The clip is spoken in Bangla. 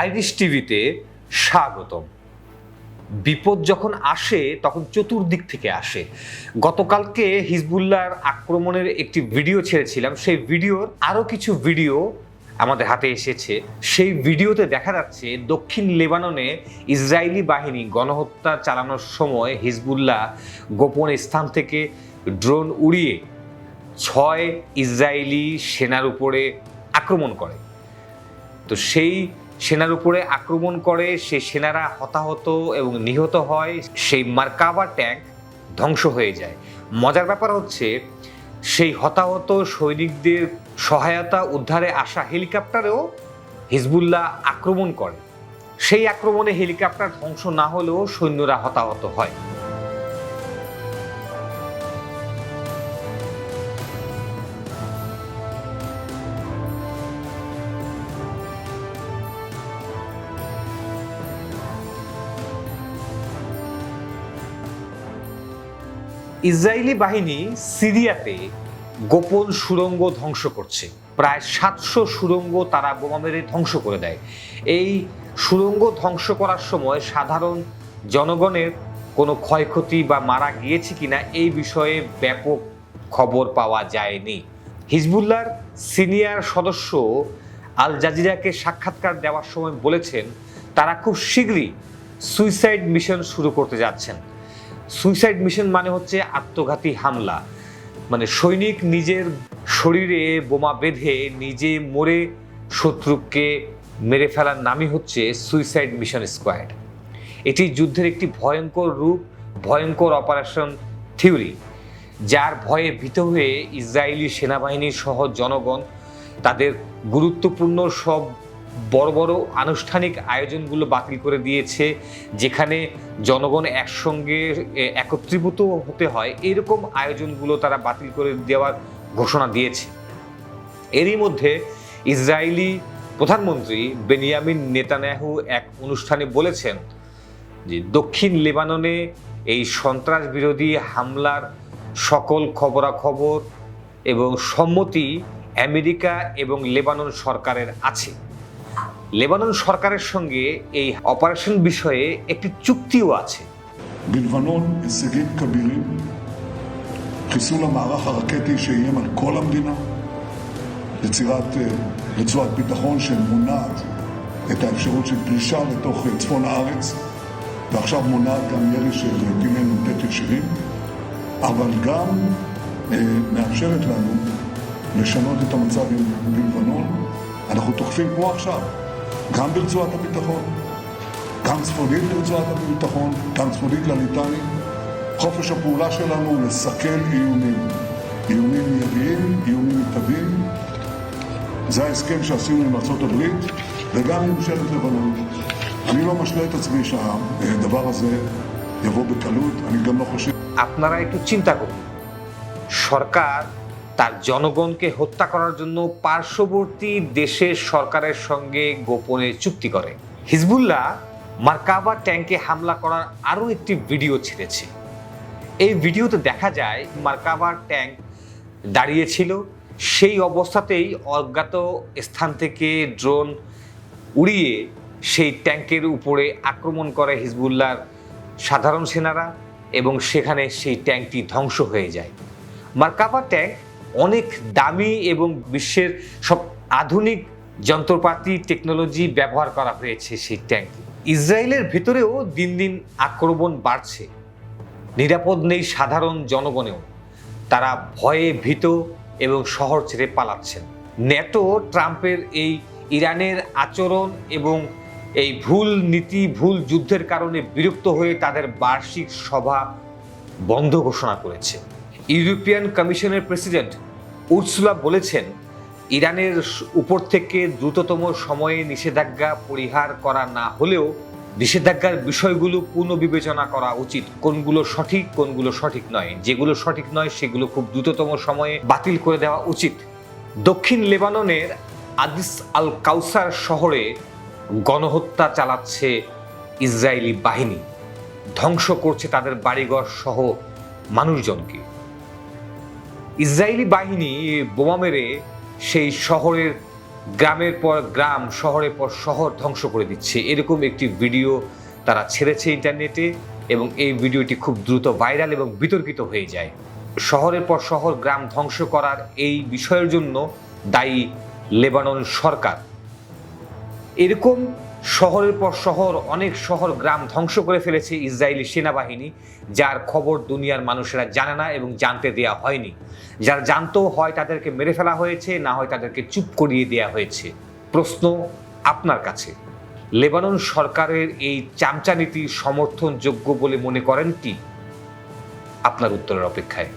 আইরিশ টিভিতে স্বাগতম। বিপদ যখন আসে তখন চতুর্দিক থেকে আসে। গতকালকে হিজবুল্লাহর আক্রমণের একটি ভিডিও ছেড়েছিলাম, সেই ভিডিওর আরও কিছু ভিডিও আমাদের হাতে এসেছে। সেই ভিডিওতে দেখা যাচ্ছে দক্ষিণ লেবাননে ইসরায়েলি বাহিনী গণহত্যা চালানোর সময় হিজবুল্লাহ গোপন স্থান থেকে ড্রোন উড়িয়ে 6 ইসরায়েলি সেনার উপরে আক্রমণ করে। তো সেই সেনার উপরে আক্রমণ করে, সেই সেনারা হতাহত এবং নিহত হয়, সেই মার্কাভা ট্যাঙ্ক ধ্বংস হয়ে যায়। মজার ব্যাপার হচ্ছে সেই হতাহত সৈনিকদের সহায়তা উদ্ধারে আসা হেলিকপ্টারেও হিজবুল্লাহ আক্রমণ করে। সেই আক্রমণে হেলিকপ্টার ধ্বংস না হলেও সৈন্যরা হতাহত হয়। ইসরায়েলি বাহিনী সিরিয়াতে গোপন সুড়ঙ্গ ধ্বংস করছে। প্রায় 700 সুড়ঙ্গ তারা বোমা মেরে ধ্বংস করে দেয়। এই সুড়ঙ্গ ধ্বংস করার সময় সাধারণ জনগণের কোনো ক্ষয়ক্ষতি বা মারা গিয়েছে কিনা এই বিষয়ে ব্যাপক খবর পাওয়া যায়নি। হিজবুল্লাহর সিনিয়র সদস্য আল জাজিরাকে সাক্ষাৎকার দেওয়ার সময় বলেছেন তারা খুব শীঘ্রই সুইসাইড মিশন শুরু করতে যাচ্ছেন। সুইসাইড মিশন মানে হচ্ছে আত্মঘাতী হামলা, মানে সৈনিক নিজের শরীরে বোমা বেঁধে নিজে মরে শত্রুকে মেরে ফেলার নামই হচ্ছে সুইসাইড মিশন স্কোয়াড। এটি যুদ্ধের একটি ভয়ঙ্কর রূপ, ভয়ঙ্কর অপারেশন থিওরি, যার ভয়ে ভীত হয়ে ইসরায়েলি সেনাবাহিনী সহ জনগণ তাদের গুরুত্বপূর্ণ সব বড় বড় আনুষ্ঠানিক আয়োজনগুলো বাতিল করে দিয়েছে। যেখানে জনগণ একসঙ্গে একত্রীভূত হতে হয় এরকম আয়োজনগুলো তারা বাতিল করে দেওয়ার ঘোষণা দিয়েছে। এরই মধ্যে ইসরায়েলি প্রধানমন্ত্রী বেনিয়ামিন নেতানিয়াহু এক অনুষ্ঠানে বলেছেন যে দক্ষিণ লেবাননে এই সন্ত্রাস বিরোধী হামলার সকল খবরাখবর এবং সম্মতি আমেরিকা এবং লেবানন সরকারের আছে। লেবানন সরকারের সঙ্গে এই অপারেশন বিষয়ে একটি চুক্তিও আছে। בלבנון הישגים כבירים, חיסול המערך הרקטי שאיים על כל המדינה, יצירת רצועת ביטחון שמונעת את האפשרות של פלישה לתוך צפון הארץ, ועכשיו מונעת גם ירי של טילי נ"ט ישירים, אבל גם מאפשרת לנו לשנות את המצב בלבנון. אנחנו תוקפים כמו עכשיו, גם ברצועת הביטחון, גם צפונית לרצועת הביטחון, גם צפונית לליטני. חופש הפעולה שלנו הוא לסכל איומים, איומים מיידיים, איומים מתאדים. זה ההסכם שעשינו עם ארצות הברית וגם עם ממשלת לבנון. אני לא משלה את עצמי שהדבר הזה יבוא בקלות, אני גם לא חושב... আপনারা একটু চিন্তা করুন, সরকার তার জনগণকে হত্যা করার জন্য পার্শ্ববর্তী দেশের সরকারের সঙ্গে গোপনে চুক্তি করে। হিজবুল্লাহ মার্কাভা ট্যাঙ্কে হামলা করার আরও একটি ভিডিও ছেড়েছে। এই ভিডিওতে দেখা যায় মার্কাভা ট্যাঙ্ক দাঁড়িয়েছিল, সেই অবস্থাতেই অজ্ঞাত স্থান থেকে ড্রোন উড়িয়ে সেই ট্যাঙ্কের উপরে আক্রমণ করে হিজবুল্লাহর সাধারণ সেনারা এবং সেখানে সেই ট্যাঙ্কটি ধ্বংস হয়ে যায়। মার্কাভা ট্যাঙ্ক অনেক দামি এবং বিশ্বের সব আধুনিক যন্ত্রপাতি টেকনোলজি ব্যবহার করা হয়েছে সেই ট্যাঙ্ক। ইসরায়েলের ভেতরেও দিন দিন আক্রমণ বাড়ছে, নিরাপদ নেই সাধারণ জনগণেও, তারা ভয়ে ভীত এবং শহর ছেড়ে পালাচ্ছেন। ন্যাটো ট্রাম্পের এই ইরানের আচরণ এবং এই ভুল নীতি, ভুল যুদ্ধের কারণে বিরক্ত হয়ে তাদের বার্ষিক সভা বন্ধ ঘোষণা করেছে। ইউরোপিয়ান কমিশনের প্রেসিডেন্ট উর্সুলা বলেছেন ইরানের উপর থেকে দ্রুততম সময়ে নিষেধাজ্ঞা পরিহার করা না হলেও নিষেধাজ্ঞার বিষয়গুলো পুনর্বিবেচনা করা উচিত। কোনগুলো সঠিক, কোনগুলো সঠিক নয়, যেগুলো সঠিক নয় সেগুলো খুব দ্রুততম সময়ে বাতিল করে দেওয়া উচিত। দক্ষিণ লেবাননের আদিস আল কাউসার শহরে গণহত্যা চালাচ্ছে ইসরায়েলি বাহিনী, ধ্বংস করছে তাদের বাড়িঘর সহ মানুষজনকে। ইসরায়েলি বাহিনী বোমা মেরে সেই শহরের গ্রামের পর গ্রাম, শহরের পর শহর ধ্বংস করে দিচ্ছে, এরকম একটি ভিডিও তারা ছেড়েছে ইন্টারনেটে এবং এই ভিডিওটি খুব দ্রুত ভাইরাল এবং বিতর্কিত হয়ে যায়। শহরের পর শহর গ্রাম ধ্বংস করার এই বিষয়ের জন্য দায়ী লেবানন সরকার। এরকম শহরের পর শহর, অনেক শহর গ্রাম ধ্বংস করে ফেলেছে ইসরায়েলি সেনাবাহিনী, যার খবর দুনিয়ার মানুষেরা জানে না এবং জানতে দেয়া হয়নি। যারা জানতেও হয় তাদেরকে মেরে ফেলা হয়েছে, না হয় তাদেরকে চুপ করিয়ে দেয়া হয়েছে। প্রশ্ন আপনার কাছে, লেবানন সরকারের এই চামচা নীতি সমর্থনযোগ্য বলে মনে করেন কি? আপনার উত্তরের অপেক্ষায়।